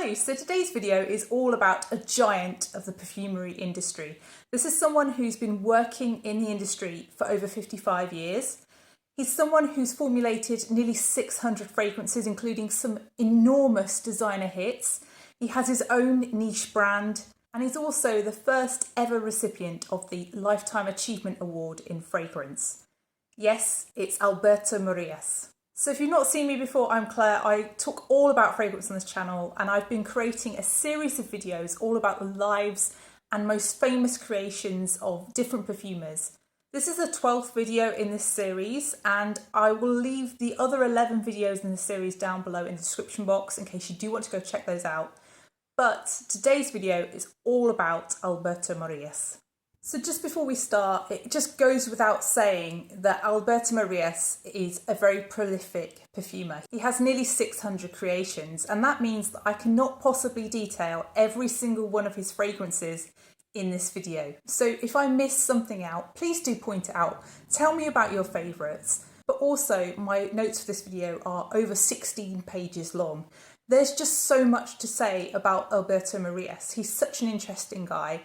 Hello, so today's video is all about a giant of the perfumery industry. This is someone who's been working in the industry for over 55 years. He's someone who's formulated nearly 600 fragrances, including some enormous designer hits. He has his own niche brand, and he's also the first ever recipient of the Lifetime Achievement Award in fragrance. Yes, it's Alberto Morillas. So if you've not seen me before, I'm Claire. I talk all about fragrance on this channel, and I've been creating a series of videos all about the lives and most famous creations of different perfumers. This is the 12th video in this series, and I will leave the other 11 videos in the series down below in the description box in case you do want to go check those out. But today's video is all about Alberto Morillas. So just before we start, it just goes without saying that Alberto Morillas is a very prolific perfumer. He has nearly 600 creations, and that means that I cannot possibly detail every single one of his fragrances in this video. So if I miss something out, please do point it out. Tell me about your favourites. But also, my notes for this video are over 16 pages long. There's just so much to say about Alberto Morillas. He's such an interesting guy.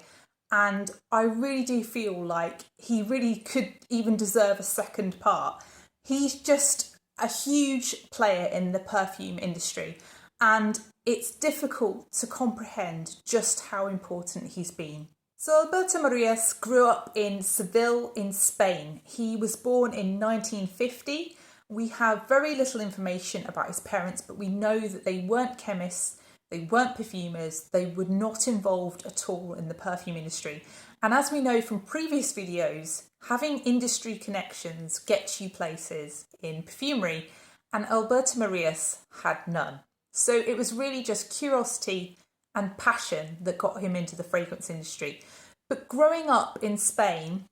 And I really do feel like he really could even deserve a second part. He's just a huge player in the perfume industry, and it's difficult to comprehend just how important he's been. So Alberto Morillas grew up in Seville in Spain. He was born in 1950. We have very little information about his parents, but we know that they weren't chemists. They weren't perfumers, they were not involved at all in the perfume industry. And as we know from previous videos, having industry connections gets you places in perfumery, and Alberto Morillas had none. So it was really just curiosity and passion that got him into the fragrance industry. But growing up in Spain,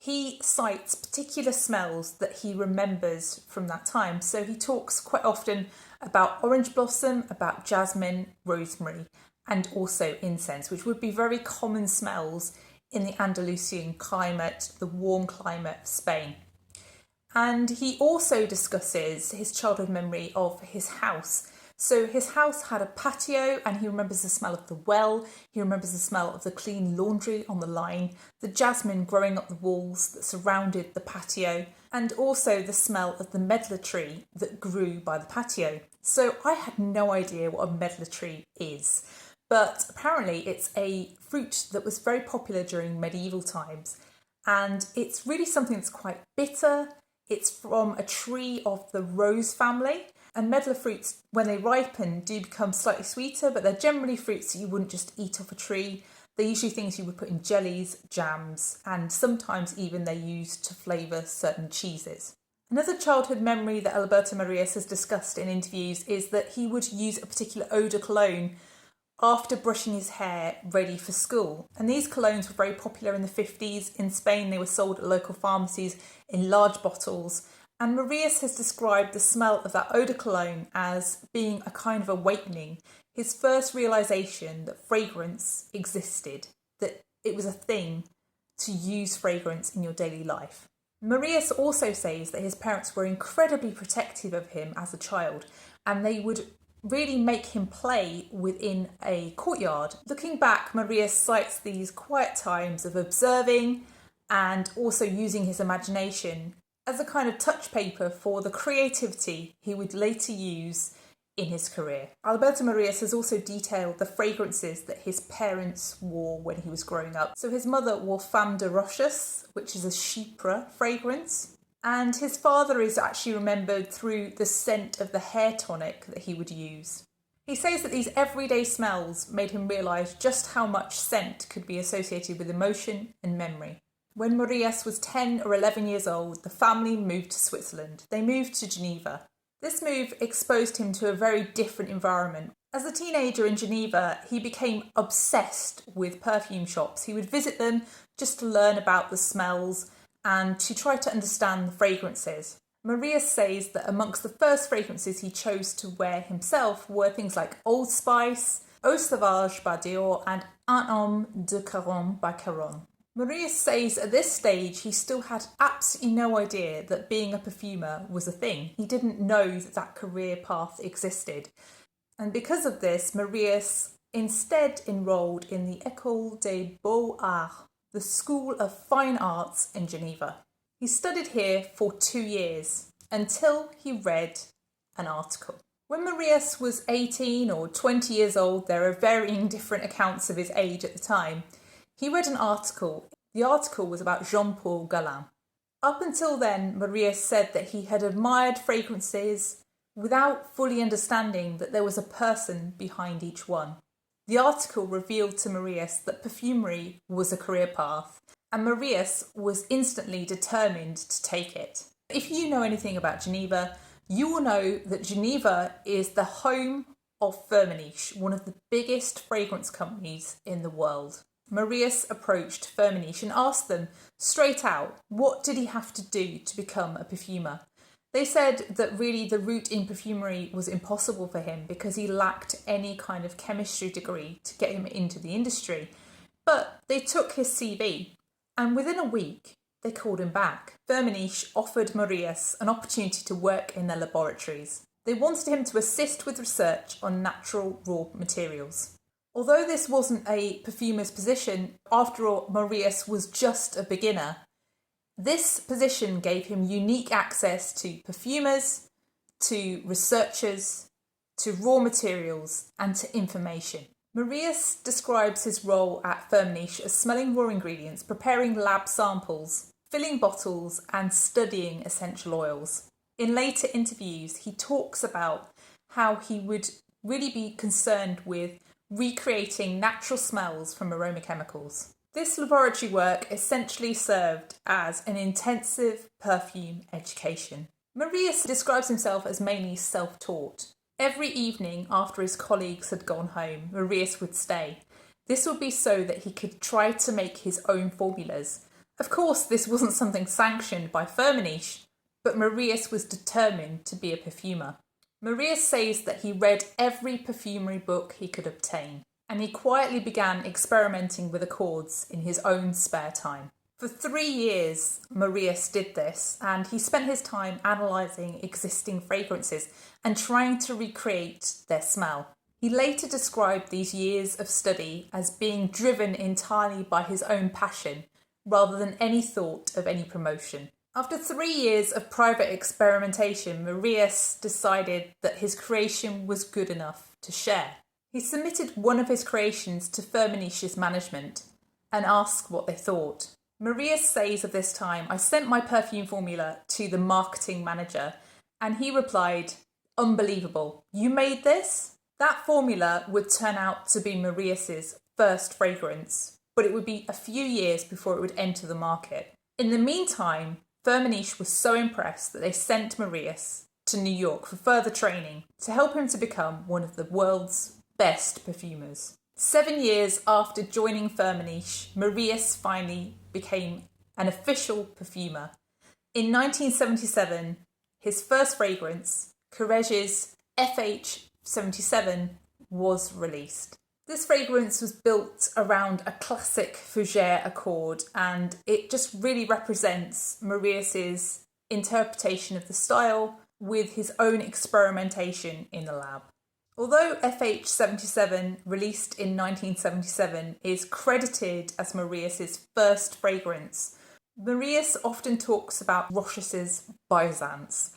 he cites particular smells that he remembers from that time. So he talks quite often about orange blossom, about jasmine, rosemary, and also incense, which would be very common smells in the Andalusian climate, the warm climate of Spain. And he also discusses his childhood memory of his house. So his house had a patio, and he remembers the smell of the well, he remembers the smell of the clean laundry on the line, the jasmine growing up the walls that surrounded the patio, and also the smell of the medlar tree that grew by the patio. So I had no idea what a medlar tree is, but apparently it's a fruit that was very popular during medieval times, and it's really something that's quite bitter. It's from a tree of the rose family. And medlar fruits, when they ripen, do become slightly sweeter, but they're generally fruits that you wouldn't just eat off a tree. They're usually things you would put in jellies, jams, and sometimes even they're used to flavour certain cheeses. Another childhood memory that Alberto Morillas has discussed in interviews is that he would use a particular eau de cologne after brushing his hair ready for school. And these colognes were very popular in the 50s. In Spain, they were sold at local pharmacies in large bottles. And Morillas has described the smell of that eau de cologne as being a kind of awakening, his first realisation that fragrance existed, that it was a thing to use fragrance in your daily life. Morillas also says that his parents were incredibly protective of him as a child, and they would really make him play within a courtyard. Looking back, Morillas cites these quiet times of observing and also using his imagination as a kind of touch paper for the creativity he would later use in his career. Alberto Morillas has also detailed the fragrances that his parents wore when he was growing up. So his mother wore Femme de Rochas, which is a chypre fragrance, and his father is actually remembered through the scent of the hair tonic that he would use. He says that these everyday smells made him realise just how much scent could be associated with emotion and memory. When Morillas was 10 or 11 years old, the family moved to Switzerland. They moved to Geneva. This move exposed him to a very different environment. As a teenager in Geneva, he became obsessed with perfume shops. He would visit them just to learn about the smells and to try to understand the fragrances. Morillas says that amongst the first fragrances he chose to wear himself were things like Old Spice, Eau Sauvage by Dior, and Un Homme de Caron by Caron. Morillas says at this stage he still had absolutely no idea that being a perfumer was a thing. He didn't know that that career path existed. And because of this, Morillas instead enrolled in the École des Beaux-Arts, the School of Fine Arts in Geneva. He studied here for 2 years until he read an article. When Morillas was 18 or 20 years old, there are varying different accounts of his age at the time, he read an article. The article was about Jean-Paul Gaulin. Up until then, Morillas said that he had admired fragrances without fully understanding that there was a person behind each one. The article revealed to Morillas that perfumery was a career path, and Morillas was instantly determined to take it. If you know anything about Geneva, you will know that Geneva is the home of Firmenich, one of the biggest fragrance companies in the world. Morillas approached Firmenich and asked them straight out, what did he have to do to become a perfumer? They said that really the route in perfumery was impossible for him because he lacked any kind of chemistry degree to get him into the industry. But they took his CV, and within a week, they called him back. Firmenich offered Morillas an opportunity to work in their laboratories. They wanted him to assist with research on natural raw materials. Although this wasn't a perfumer's position, after all, Morillas was just a beginner. This position gave him unique access to perfumers, to researchers, to raw materials, and to information. Morillas describes his role at Firmenich as smelling raw ingredients, preparing lab samples, filling bottles, and studying essential oils. In later interviews, he talks about how he would really be concerned with recreating natural smells from aroma chemicals. This laboratory work essentially served as an intensive perfume education. Morillas describes himself as mainly self-taught. Every evening after his colleagues had gone home, Morillas would stay. This would be so that he could try to make his own formulas. Of course, this wasn't something sanctioned by Firmenich, but Morillas was determined to be a perfumer. Morillas says that he read every perfumery book he could obtain, and he quietly began experimenting with accords in his own spare time. For 3 years, Morillas did this, and he spent his time analysing existing fragrances and trying to recreate their smell. He later described these years of study as being driven entirely by his own passion, rather than any thought of any promotion. After 3 years of private experimentation, Morillas decided that his creation was good enough to share. He submitted one of his creations to Firmenich's management and asked what they thought. Morillas says of this time, I sent my perfume formula to the marketing manager and he replied, unbelievable, you made this? That formula would turn out to be Morillas's first fragrance, but it would be a few years before it would enter the market. In the meantime, Firmenich was so impressed that they sent Morillas to New York for further training to help him to become one of the world's best perfumers. 7 years after joining Firmenich, Morillas finally became an official perfumer. In 1977, his first fragrance, Courreges FH77, was released. This fragrance was built around a classic fougere accord, and it just really represents Morillas's interpretation of the style with his own experimentation in the lab. Although FH77, released in 1977, is credited as Morillas's first fragrance, Morillas often talks about Roches's Byzance.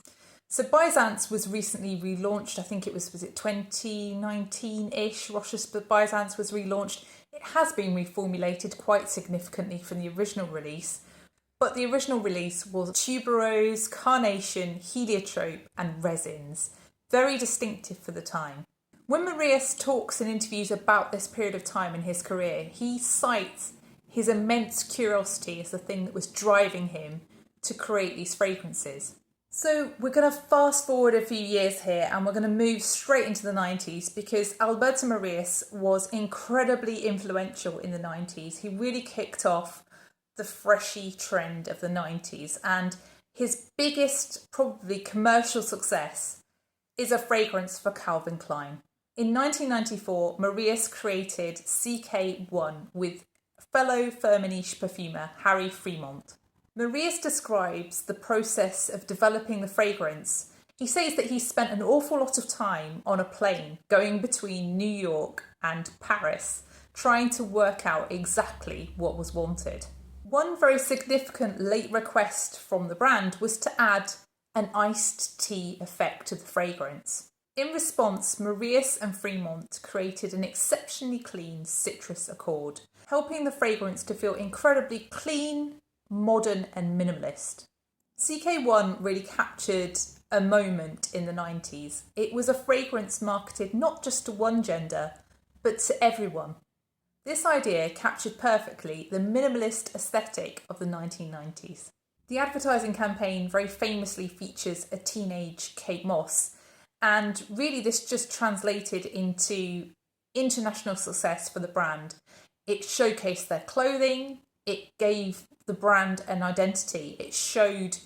So Byzance was recently relaunched. I think it was it 2019-ish, Roches's Byzance was relaunched. It has been reformulated quite significantly from the original release, but the original release was tuberose, carnation, heliotrope and resins, very distinctive for the time. When Morillas talks in interviews about this period of time in his career, he cites his immense curiosity as the thing that was driving him to create these fragrances. So we're going to fast forward a few years here and we're going to move straight into the 90s because Alberto Morillas was incredibly influential in the 90s. He really kicked off the freshy trend of the 90s, and his biggest probably commercial success is a fragrance for Calvin Klein. In 1994, Morillas created CK1 with fellow Firmenich perfumer Harry Fremont. Morillas describes the process of developing the fragrance He says that he spent an awful lot of time on a plane going between New York and Paris, trying to work out exactly what was wanted. One very significant late request from the brand was to add an iced tea effect to the fragrance. In response, Morillas and Firmenich created an exceptionally clean citrus accord, helping the fragrance to feel incredibly clean, modern and minimalist. CK1 really captured a moment in the 90s. It was a fragrance marketed not just to one gender, but to everyone. This idea captured perfectly the minimalist aesthetic of the 1990s. The advertising campaign very famously features a teenage Kate Moss, and really this just translated into international success for the brand. It showcased their clothing, it gave the brand an identity, it showed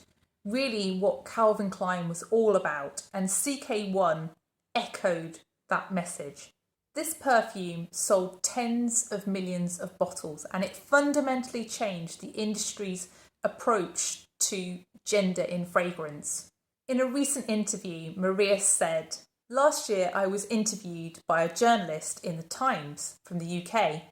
really what Calvin Klein was all about, and CK1 echoed that message. This perfume sold tens of millions of bottles, and it fundamentally changed the industry's approach to gender in fragrance. In a recent interview, Morillas said, "Last year I was interviewed by a journalist in the Times from the UK.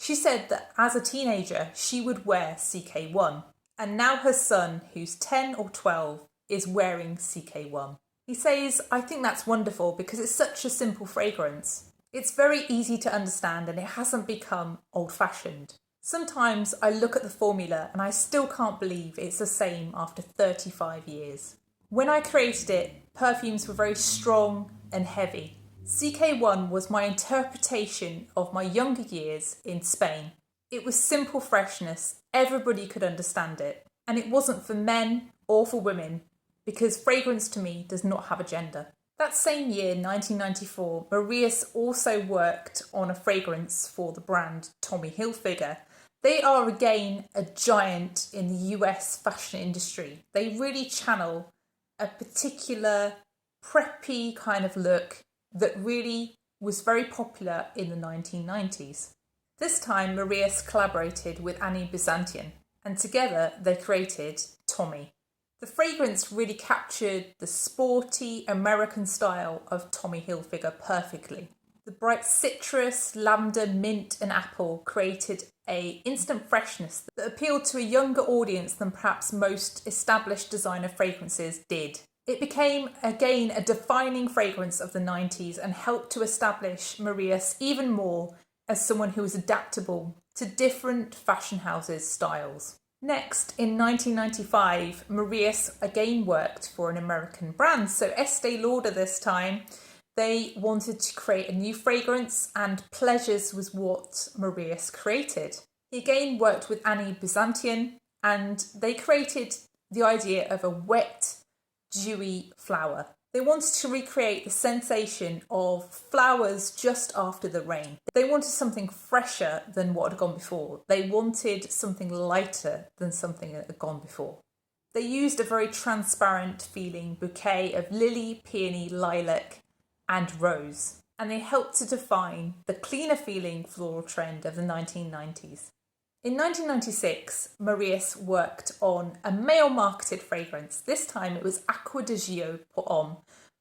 She said that as a teenager she would wear CK1, and now her son, who's 10 or 12, is wearing CK1. He says, "I think that's wonderful because it's such a simple fragrance. It's very easy to understand and it hasn't become old-fashioned. Sometimes I look at the formula and I still can't believe it's the same after 35 years. When I created it, perfumes were very strong and heavy. CK1 was my interpretation of my younger years in Spain. It was simple freshness, everybody could understand it. And it wasn't for men or for women, because fragrance to me does not have a gender." That same year, 1994, Morillas also worked on a fragrance for the brand Tommy Hilfiger. They are again a giant in the US fashion industry. They really channel a particular preppy kind of look that really was very popular in the 1990s. This time, Morillas collaborated with Annie Byzantium, and together they created Tommy. The fragrance really captured the sporty American style of Tommy Hilfiger perfectly. The bright citrus, lavender, mint and apple created an instant freshness that appealed to a younger audience than perhaps most established designer fragrances did. It became, again, a defining fragrance of the 90s and helped to establish Morillas even more as someone who was adaptable to different fashion houses' styles. Next, in 1995, Morillas again worked for an American brand, so Estee Lauder this time. They wanted to create a new fragrance, and Pleasures was what Morillas created. He again worked with Annie Byzantium, and they created the idea of a wet, dewy flower. They wanted to recreate the sensation of flowers just after the rain. They wanted something fresher than what had gone before. They wanted something lighter than something that had gone before. They used a very transparent feeling bouquet of lily, peony, lilac and rose, and they helped to define the cleaner feeling floral trend of the 1990s. In 1996, Morillas worked on a male-marketed fragrance. This time it was Acqua di Gio put on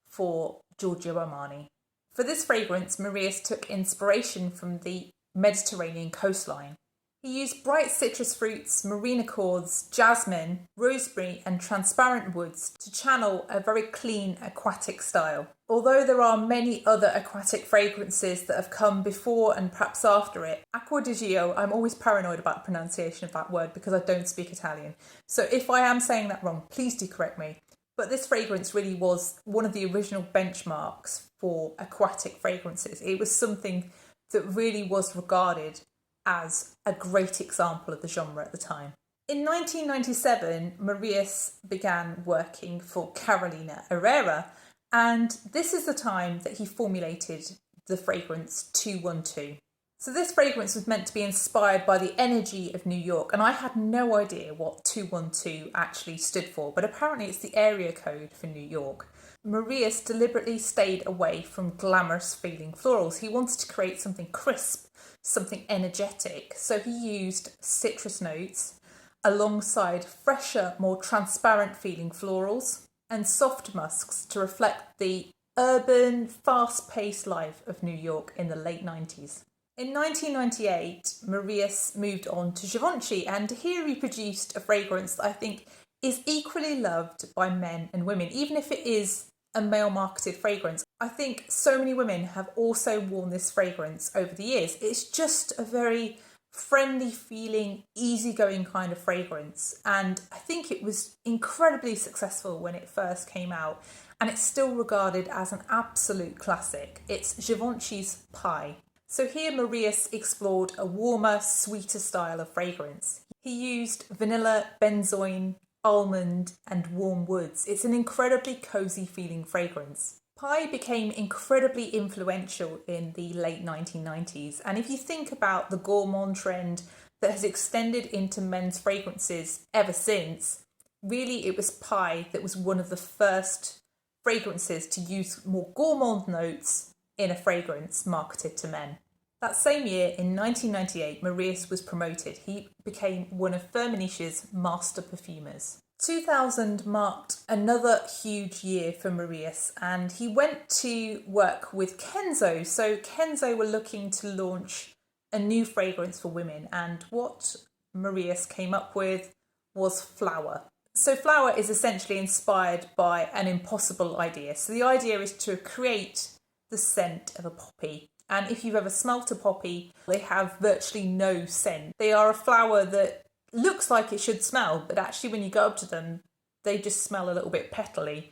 for Giorgio Armani. For this fragrance, Morillas took inspiration from the Mediterranean coastline. He used bright citrus fruits, marine accords, jasmine, rosemary and transparent woods to channel a very clean aquatic style. Although there are many other aquatic fragrances that have come before and perhaps after it, Acqua di Gio, I'm always paranoid about the pronunciation of that word because I don't speak Italian. So if I am saying that wrong, please do correct me. But this fragrance really was one of the original benchmarks for aquatic fragrances. It was something that really was regarded as a great example of the genre at the time. In 1997, Morillas began working for Carolina Herrera, and this is the time that he formulated the fragrance 212. So this fragrance was meant to be inspired by the energy of New York, and I had no idea what 212 actually stood for, but apparently it's the area code for New York. Morillas deliberately stayed away from glamorous feeling florals. He wanted to create something crisp, something energetic, so he used citrus notes alongside fresher, more transparent feeling florals. and soft musks to reflect the urban, fast-paced life of New York in the late 90s. In 1998, Morillas moved on to Givenchy, and here he produced a fragrance that I think is equally loved by men and women, even if it is a male-marketed fragrance. I think so many women have also worn this fragrance over the years. It's just a very friendly feeling, easygoing kind of fragrance, and I think it was incredibly successful when it first came out, and it's still regarded as an absolute classic. It's Givenchy's Pie. So here Morillas explored a warmer, sweeter style of fragrance. He used vanilla, benzoin, almond and warm woods. It's an incredibly cosy feeling fragrance. Pie became incredibly influential in the late 1990s, and if you think about the gourmand trend that has extended into men's fragrances ever since, really it was Pie that was one of the first fragrances to use more gourmand notes in a fragrance marketed to men. That same year, in 1998, Morillas was promoted. He became one of Firmenich's Master Perfumers. 2000 marked another huge year for Morillas, and he went to work with Kenzo. So Kenzo were looking to launch a new fragrance for women, and what Morillas came up with was Flower. So Flower is essentially inspired by an impossible idea. So the idea is to create the scent of a poppy. And if you've ever smelt a poppy, they have virtually no scent. They are a flower that looks like it should smell, but actually when you go up to them, they just smell a little bit petally.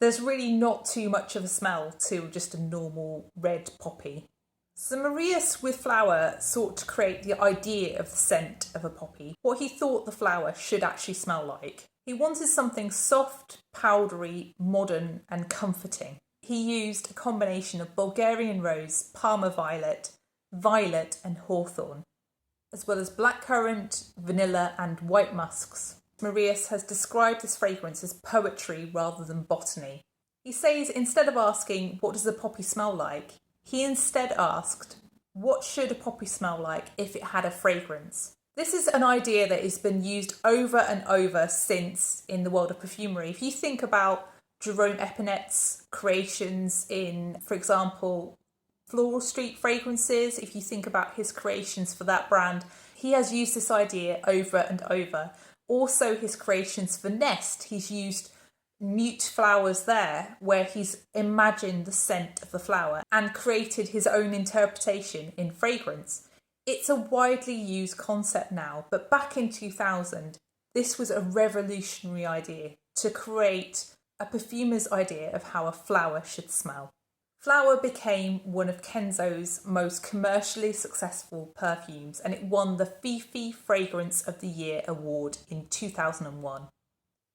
There's really not too much of a smell to just a normal red poppy. So Morillas with Flower sought to create the idea of the scent of a poppy, what he thought the flower should actually smell like. He wanted something soft, powdery, modern and comforting. He used a combination of Bulgarian rose, Parma violet, violet and hawthorn, as well as blackcurrant, vanilla and white musks. Morillas has described this fragrance as poetry rather than botany. He says instead of asking, what does the poppy smell like? He instead asked, what should a poppy smell like if it had a fragrance? This is an idea that has been used over and over since in the world of perfumery. If you think about Jerome Epinet's creations in, for example, Floral Street fragrances, if you think about his creations for that brand, he has used this idea over and over. Also his creations for Nest, he's used mute flowers there, where he's imagined the scent of the flower and created his own interpretation in fragrance. It's a widely used concept now, but back in 2000, this was a revolutionary idea to create a perfumer's idea of how a flower should smell. Flower became one of Kenzo's most commercially successful perfumes, and it won the Fifi Fragrance of the Year award in 2001.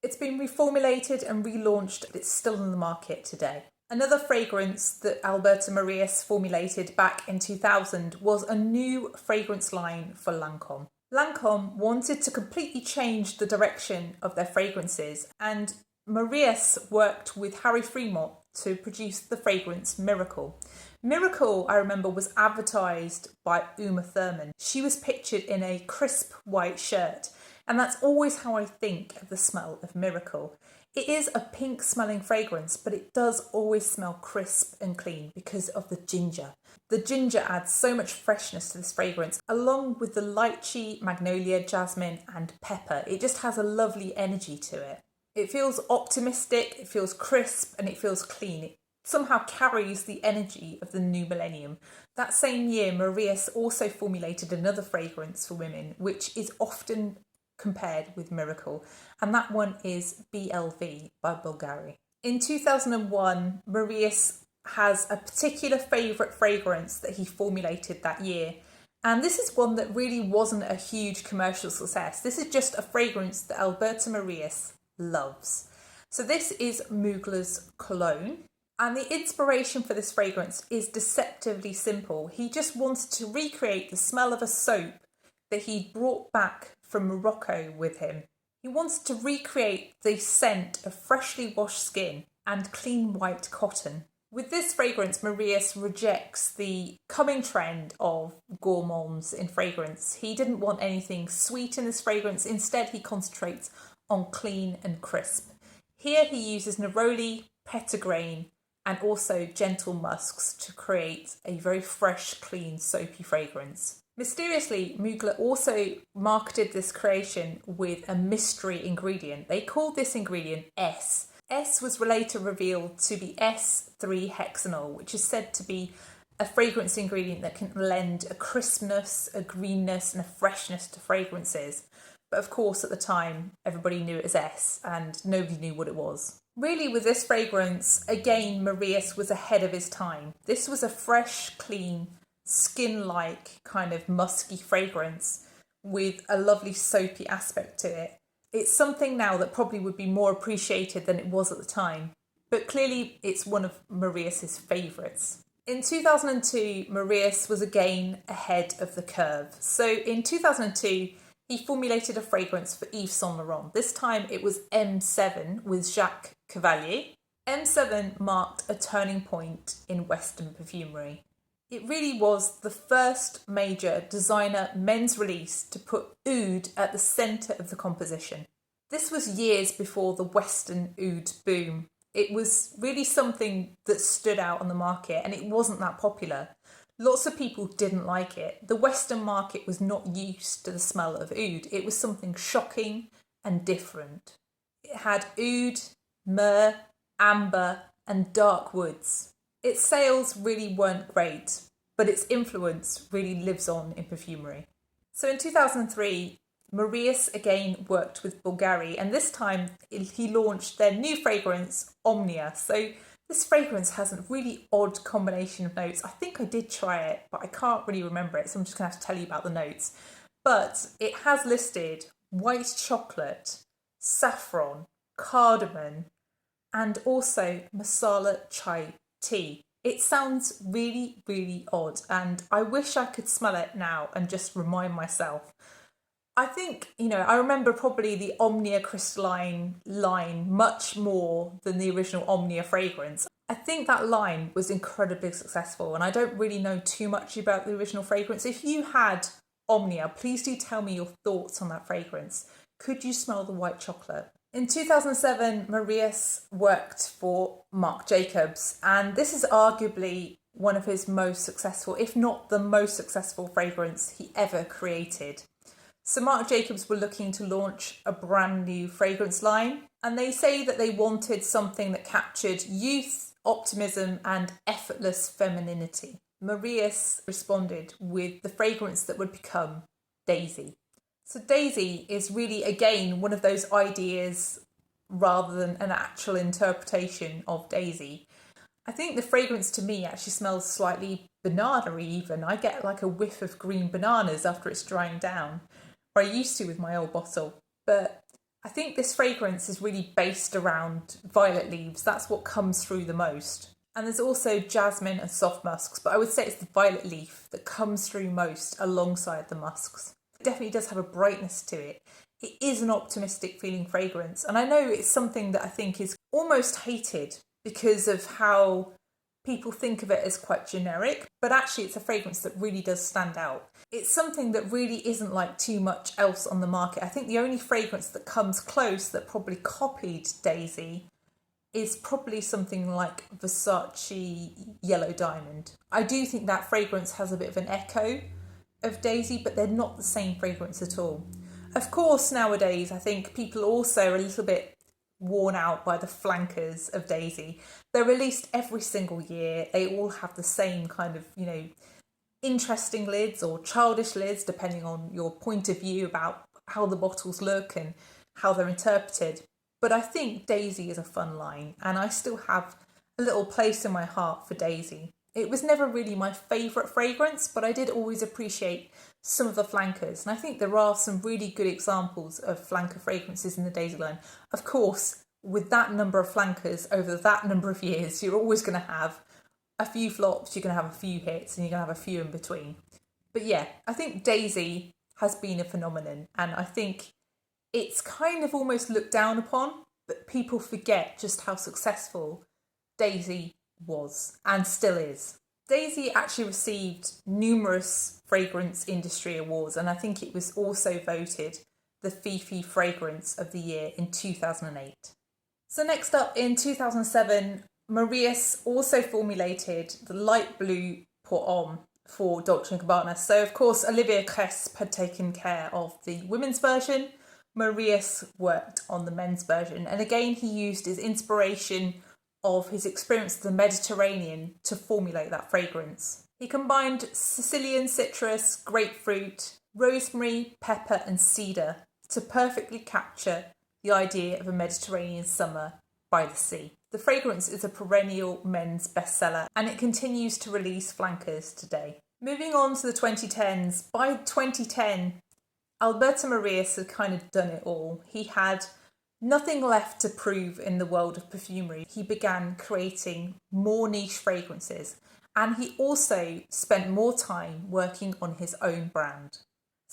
It's been reformulated and relaunched, but it's still in the market today. Another fragrance that Alberto Morillas formulated back in 2000 was a new fragrance line for Lancôme. Lancôme wanted to completely change the direction of their fragrances, and Morillas worked with Harry Fremont to produce the fragrance Miracle. Miracle, I remember, was advertised by Uma Thurman. She was pictured in a crisp white shirt, and that's always how I think of the smell of Miracle. It is a pink smelling fragrance, but it does always smell crisp and clean because of the ginger. The ginger adds so much freshness to this fragrance, along with the lychee, magnolia, jasmine and pepper. It just has a lovely energy to it. It feels optimistic, it feels crisp and it feels clean. It somehow carries the energy of the new millennium. That same year, Morillas also formulated another fragrance for women, which is often compared with Miracle, and that one is BLV by Bulgari. In 2001, Morillas has a particular favourite fragrance that he formulated that year, and this is one that really wasn't a huge commercial success. This is just a fragrance that Alberto Morillas loves. So this is Mugler's Cologne, and the inspiration for this fragrance is deceptively simple. He just wanted to recreate the smell of a soap that he brought back from Morocco with him. He wanted to recreate the scent of freshly washed skin and clean white cotton. With this fragrance, Morillas rejects the coming trend of gourmands in fragrance. He didn't want anything sweet in this fragrance. Instead, he concentrates on clean and crisp. Here he uses neroli, petitgrain, and also gentle musks to create a very fresh, clean, soapy fragrance. Mysteriously, Mugler also marketed this creation with a mystery ingredient. They called this ingredient S. S was later revealed to be S3-hexanol, which is said to be a fragrance ingredient that can lend a crispness, a greenness, and a freshness to fragrances. But of course, at the time, everybody knew it as S, and nobody knew what it was. Really, with this fragrance, again, Morillas was ahead of his time. This was a fresh, clean, skin-like kind of musky fragrance with a lovely soapy aspect to it. It's something now that probably would be more appreciated than it was at the time, but clearly it's one of Morillas' favourites. In 2002, Morillas was again ahead of the curve. So in 2002, he formulated a fragrance for Yves Saint Laurent. This time it was M7 with Jacques Cavalier. M7 marked a turning point in Western perfumery. It really was the first major designer men's release to put oud at the centre of the composition. This was years before the Western oud boom. It was really something that stood out on the market, and it wasn't that popular. Lots of people didn't like it. The Western market was not used to the smell of oud. It was something shocking and different. It had oud, myrrh, amber, and dark woods. Its sales really weren't great, but its influence really lives on in perfumery. So in 2003, Morillas again worked with Bulgari, and this time he launched their new fragrance, Omnia. So this fragrance has a really odd combination of notes. I think I did try it, but I can't really remember it, so I'm just going to have to tell you about the notes. But it has listed white chocolate, saffron, cardamom, and also masala chai tea. It sounds really, really odd, and I wish I could smell it now and just remind myself. I think, I remember probably the Omnia crystalline line much more than the original Omnia fragrance. I think that line was incredibly successful, and I don't really know too much about the original fragrance. If you had Omnia, please do tell me your thoughts on that fragrance. Could you smell the white chocolate? In 2007, Morillas worked for Marc Jacobs, and this is arguably one of his most successful, if not the most successful fragrance he ever created. So Marc Jacobs were looking to launch a brand new fragrance line, and they say that they wanted something that captured youth, optimism, and effortless femininity. Morillas responded with the fragrance that would become Daisy. So Daisy is really, again, one of those ideas rather than an actual interpretation of Daisy. I think the fragrance to me actually smells slightly banana-y even. I get like a whiff of green bananas after it's drying down, or I used to with my old bottle. But I think this fragrance is really based around violet leaves. That's what comes through the most. And there's also jasmine and soft musks, but I would say it's the violet leaf that comes through most alongside the musks. It definitely does have a brightness to it. It is an optimistic feeling fragrance, and I know it's something that I think is almost hated because of how people think of it as quite generic, but actually it's a fragrance that really does stand out. It's something that really isn't like too much else on the market. I think the only fragrance that comes close that probably copied Daisy is probably something like Versace Yellow Diamond. I do think that fragrance has a bit of an echo of Daisy, but they're not the same fragrance at all. Of course, nowadays, I think people also are a little bit worn out by the flankers of Daisy. They're released every single year. They all have the same kind of, interesting lids or childish lids, depending on your point of view about how the bottles look and how they're interpreted. But I think Daisy is a fun line, and I still have a little place in my heart for Daisy. It was never really my favourite fragrance, but I did always appreciate some of the flankers. And I think there are some really good examples of flanker fragrances in the Daisy line. Of course, with that number of flankers over that number of years, you're always going to have a few flops, you're going to have a few hits, and you're going to have a few in between. But yeah, I think Daisy has been a phenomenon, and I think it's kind of almost looked down upon, but people forget just how successful Daisy was and still is. Daisy actually received numerous fragrance industry awards, and I think it was also voted the Fifi Fragrance of the Year in 2008. So next up, in 2007, Morillas also formulated the light blue pour homme for Dolce & Gabbana. So of course, Olivier Cresp had taken care of the women's version. Morillas worked on the men's version. And again, he used his inspiration of his experience of the Mediterranean to formulate that fragrance. He combined Sicilian citrus, grapefruit, rosemary, pepper and cedar to perfectly capture the idea of a Mediterranean summer by the sea. The fragrance is a perennial men's bestseller and it continues to release flankers today. Moving on to the 2010s, by 2010, Alberto Morillas had kind of done it all. He had nothing left to prove in the world of perfumery. He began creating more niche fragrances and he also spent more time working on his own brand.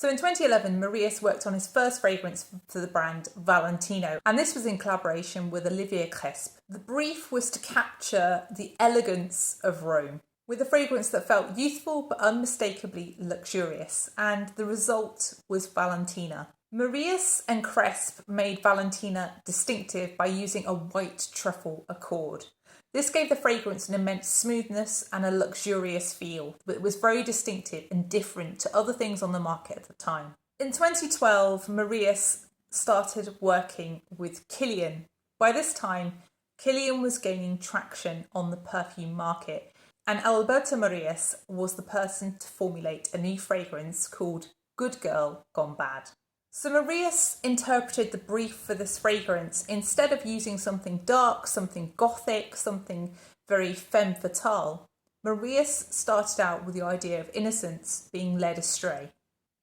So in 2011, Morillas worked on his first fragrance for the brand Valentino, and this was in collaboration with Olivier Cresp. The brief was to capture the elegance of Rome, with a fragrance that felt youthful but unmistakably luxurious, and the result was Valentina. Morillas and Cresp made Valentina distinctive by using a white truffle accord. This gave the fragrance an immense smoothness and a luxurious feel, but it was very distinctive and different to other things on the market at the time. In 2012, Morillas started working with Kilian. By this time, Kilian was gaining traction on the perfume market, and Alberto Morillas was the person to formulate a new fragrance called Good Girl Gone Bad. So Morillas interpreted the brief for this fragrance. Instead of using something dark, something gothic, something very femme fatale, Morillas started out with the idea of innocence being led astray.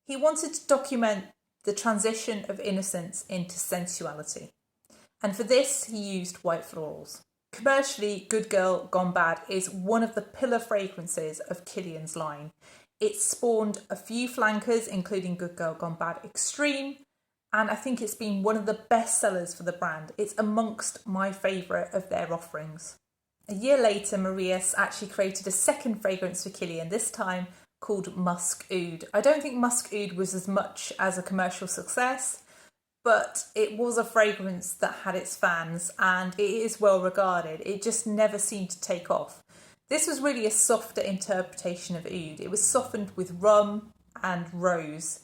He wanted to document the transition of innocence into sensuality. And for this, he used white florals. Commercially, Good Girl Gone Bad is one of the pillar fragrances of Kilian's line. It spawned a few flankers, including Good Girl Gone Bad Extreme, and I think it's been one of the best sellers for the brand. It's amongst my favourite of their offerings. A year later, Morillas actually created a second fragrance for Kilian, this time called Musk Oud. I don't think Musk Oud was as much as a commercial success, but it was a fragrance that had its fans and it is well regarded. It just never seemed to take off. This was really a softer interpretation of oud. It was softened with rum and rose,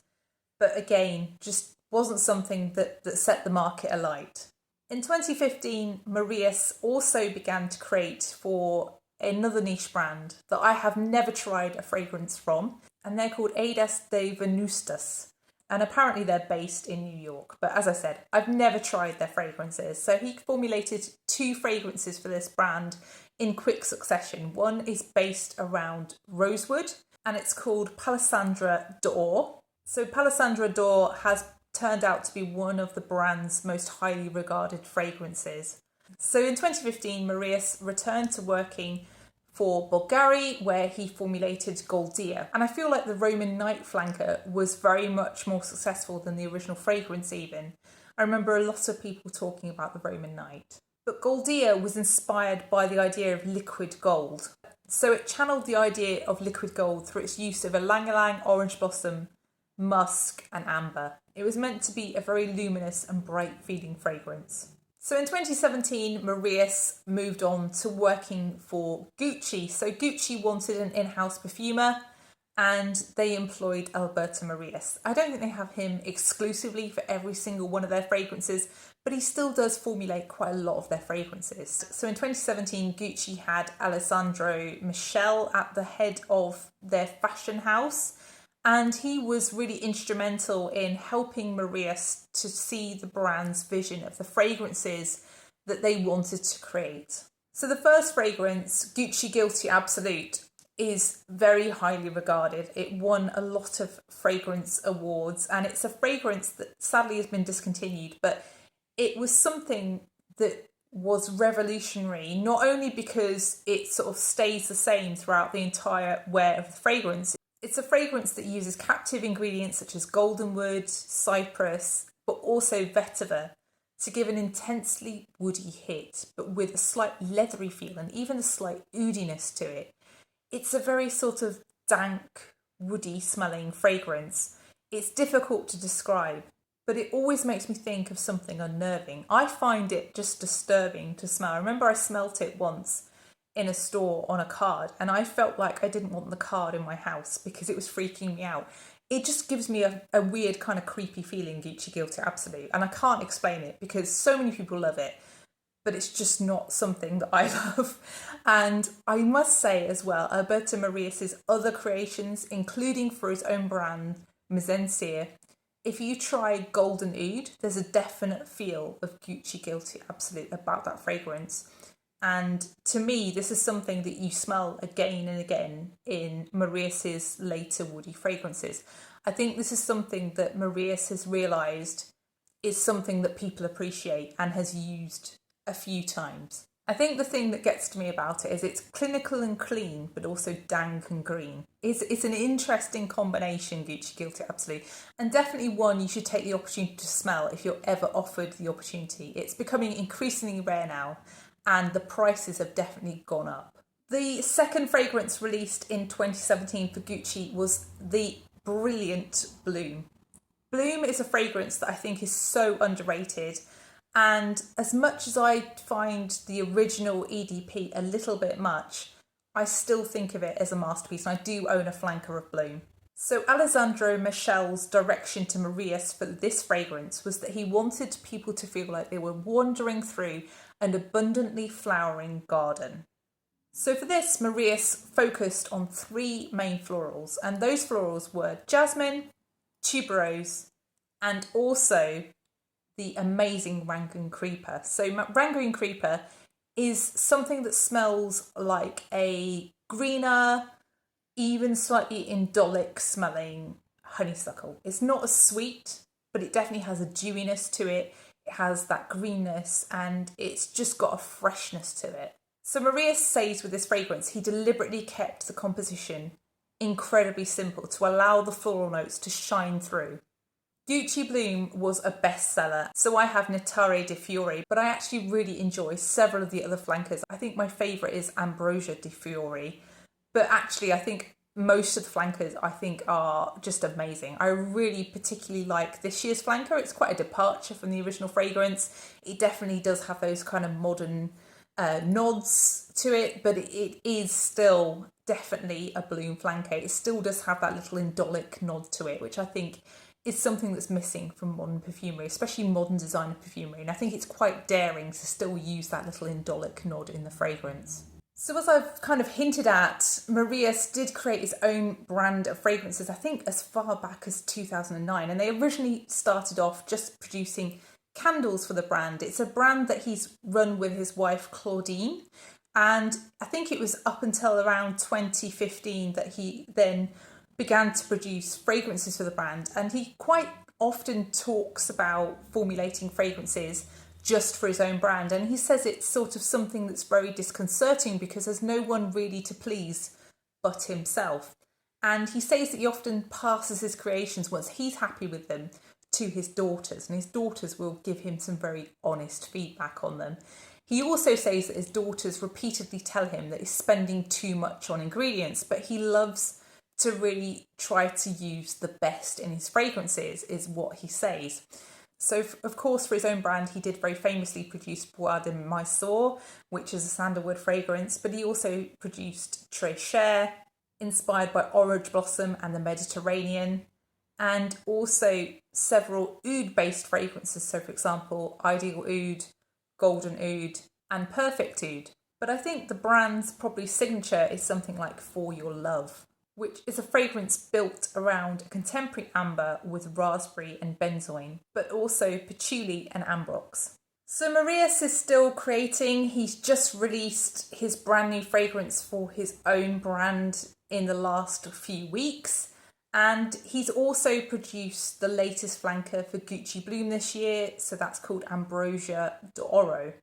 but again, just wasn't something that set the market alight. In 2015, Morillas also began to create for another niche brand that I have never tried a fragrance from, and they're called Aidas de Venustus. And apparently they're based in New York. But as I said, I've never tried their fragrances. So he formulated two fragrances for this brand in quick succession. One is based around rosewood and it's called Palisandre d'Or. So Palisandre d'Or has turned out to be one of the brand's most highly regarded fragrances. So in 2015, Morillas returned to working for Bulgari, where he formulated Goldia. And I feel like the Roman Night flanker was very much more successful than the original fragrance even. I remember a lot of people talking about the Roman Night. But Goldia was inspired by the idea of liquid gold. So it channeled the idea of liquid gold through its use of ylang-ylang, orange blossom, musk and amber. It was meant to be a very luminous and bright feeling fragrance. So in 2017, Morillas moved on to working for Gucci. So Gucci wanted an in-house perfumer and they employed Alberto Morillas. I don't think they have him exclusively for every single one of their fragrances, but he still does formulate quite a lot of their fragrances. So in 2017, Gucci had Alessandro Michel at the head of their fashion house, and he was really instrumental in helping Morillas to see the brand's vision of the fragrances that they wanted to create. So the first fragrance, Gucci Guilty Absolute, is very highly regarded. It won a lot of fragrance awards and it's a fragrance that sadly has been discontinued, but it was something that was revolutionary, not only because it sort of stays the same throughout the entire wear of the fragrance. It's a fragrance that uses captive ingredients such as goldenwood, cypress, but also vetiver to give an intensely woody hit, but with a slight leathery feel and even a slight oudiness to it. It's a very sort of dank, woody smelling fragrance. It's difficult to describe. but it always makes me think of something unnerving. I find it just disturbing to smell. I remember I smelt it once in a store on a card, and I felt like I didn't want the card in my house because it was freaking me out. It just gives me a weird kind of creepy feeling, Gucci Guilty Absolute, and I can't explain it because so many people love it, but it's just not something that I love. And I must say as well, Alberto Morillas' other creations, including for his own brand, Mizensir, if you try Golden Oud, there's a definite feel of Gucci Guilty Absolute about that fragrance. And to me, this is something that you smell again and again in Morillas' later woody fragrances. I think this is something that Morillas has realised is something that people appreciate and has used a few times. I think the thing that gets to me about it is it's clinical and clean, but also dank and green. It's an interesting combination, Gucci Guilty Absolute, and definitely one you should take the opportunity to smell if you're ever offered the opportunity. It's becoming increasingly rare now, and the prices have definitely gone up. The second fragrance released in 2017 for Gucci was the brilliant Bloom. Bloom is a fragrance that I think is so underrated. And as much as I find the original EDP a little bit much, I still think of it as a masterpiece, and I do own a flanker of Bloom. So Alessandro Michel's direction to Morillas for this fragrance was that he wanted people to feel like they were wandering through an abundantly flowering garden. So for this, Morillas focused on three main florals, and those florals were jasmine, tuberose, and also the amazing Rangoon Creeper. So Rangoon Creeper is something that smells like a greener, even slightly indolic smelling honeysuckle. It's not as sweet, but it definitely has a dewiness to it. It has that greenness, and it's just got a freshness to it. So Morillas says with this fragrance, he deliberately kept the composition incredibly simple to allow the floral notes to shine through. Gucci Bloom was a bestseller, so I have Notare di Fiori, but I actually really enjoy several of the other flankers. I think my favourite is Ambrosia di Fiori, but actually I think most of the flankers I think are just amazing. I really particularly like this year's flanker. It's quite a departure from the original fragrance. It definitely does have those kind of modern nods to it, but it is still definitely a Bloom flanker. It still does have that little indolic nod to it, which I think is something that's missing from modern perfumery, especially modern designer perfumery. And I think it's quite daring to still use that little indolic nod in the fragrance. So as I've kind of hinted at, Morillas did create his own brand of fragrances, I think as far back as 2009. And they originally started off just producing candles for the brand. It's a brand that he's run with his wife, Claudine. And I think it was up until around 2015 that he then began to produce fragrances for the brand, and he quite often talks about formulating fragrances just for his own brand, and he says it's sort of something that's very disconcerting because there's no one really to please but himself. And he says that he often passes his creations, once he's happy with them, to his daughters, and his daughters will give him some very honest feedback on them. He also says that his daughters repeatedly tell him that he's spending too much on ingredients, but he loves to really try to use the best in his fragrances, is what he says. So, of course, for his own brand, he did very famously produce Bois de Mysore, which is a sandalwood fragrance, but he also produced Très Cher, inspired by orange blossom and the Mediterranean, and also several oud-based fragrances. So, for example, Ideal Oud, Golden Oud, and Perfect Oud. But I think the brand's probably signature is something like For Your Love, which is a fragrance built around a contemporary amber with raspberry and benzoin, but also patchouli and ambrox. So Morillas is still creating. He's just released his brand new fragrance for his own brand in the last few weeks. And he's also produced the latest flanker for Gucci Bloom this year. So that's called Ambrosia d'Oro.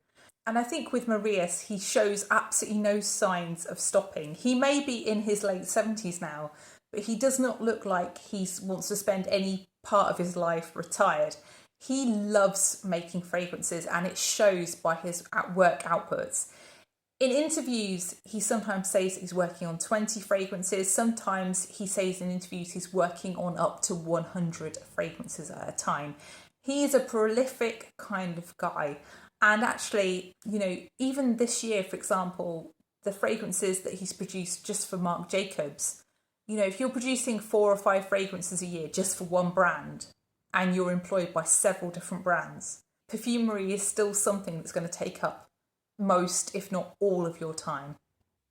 And I think with Morillas, he shows absolutely no signs of stopping. He may be in his late 70s now, but he does not look like he wants to spend any part of his life retired. He loves making fragrances, and it shows by his work outputs. In interviews, he sometimes says he's working on 20 fragrances. Sometimes he says in interviews he's working on up to 100 fragrances at a time. He is a prolific kind of guy. And actually, even this year, for example, the fragrances that he's produced just for Marc Jacobs, if you're producing 4 or 5 fragrances a year just for one brand and you're employed by several different brands, perfumery is still something that's going to take up most, if not all, of your time.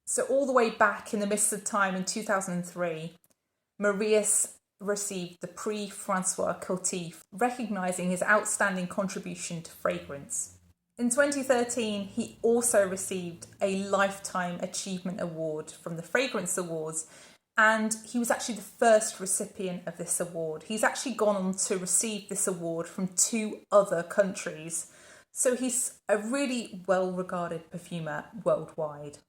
So all the way back in the midst of time in 2003, Morillas received the Prix Francois Coty, recognising his outstanding contribution to fragrance. In 2013, he also received a Lifetime Achievement Award from the Fragrance Awards, and he was actually the first recipient of this award. He's actually gone on to receive this award from 2 other countries, so he's a really well-regarded perfumer worldwide.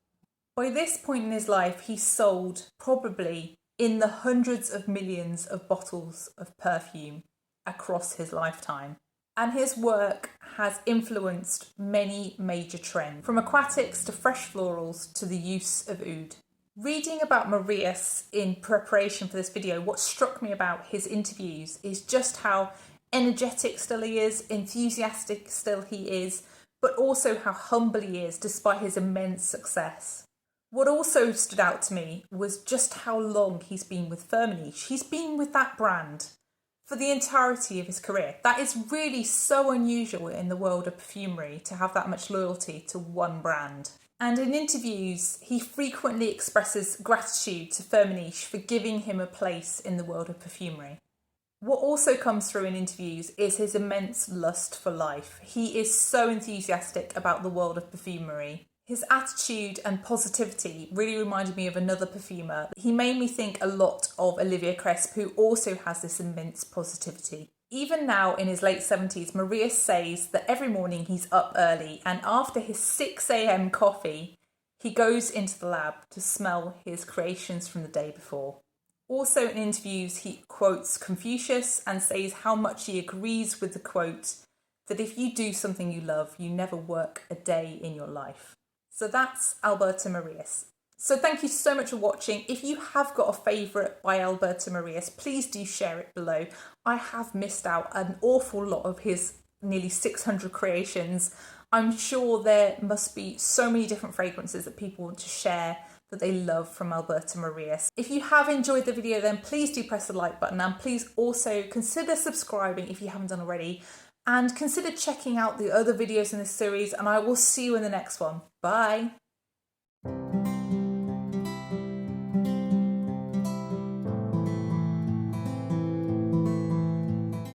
By this point in his life, he sold probably in the hundreds of millions of bottles of perfume across his lifetime. And his work has influenced many major trends, from aquatics to fresh florals to the use of oud. Reading about Morillas in preparation for this video, what struck me about his interviews is just how energetic still he is, enthusiastic still he is, but also how humble he is despite his immense success. What also stood out to me was just how long he's been with Firmenich. He's been with that brand for the entirety of his career. That is really so unusual in the world of perfumery, to have that much loyalty to one brand. And in interviews, he frequently expresses gratitude to Firmenich for giving him a place in the world of perfumery. What also comes through in interviews is his immense lust for life. He is so enthusiastic about the world of perfumery. His attitude and positivity really reminded me of another perfumer. He made me think a lot of Olivier Cresp, who also has this immense positivity. Even now in his late 70s, Morillas says that every morning he's up early, and after his 6 a.m. coffee, he goes into the lab to smell his creations from the day before. Also in interviews, he quotes Confucius and says how much he agrees with the quote that if you do something you love, you never work a day in your life. So that's Alberto Morillas. So thank you so much for watching. If you have got a favourite by Alberto Morillas, please do share it below. I have missed out an awful lot of his nearly 600 creations. I'm sure there must be so many different fragrances that people want to share that they love from Alberto Morillas. If you have enjoyed the video, then please do press the like button, and please also consider subscribing if you haven't done already. And consider checking out the other videos in this series, and I will see you in the next one. Bye!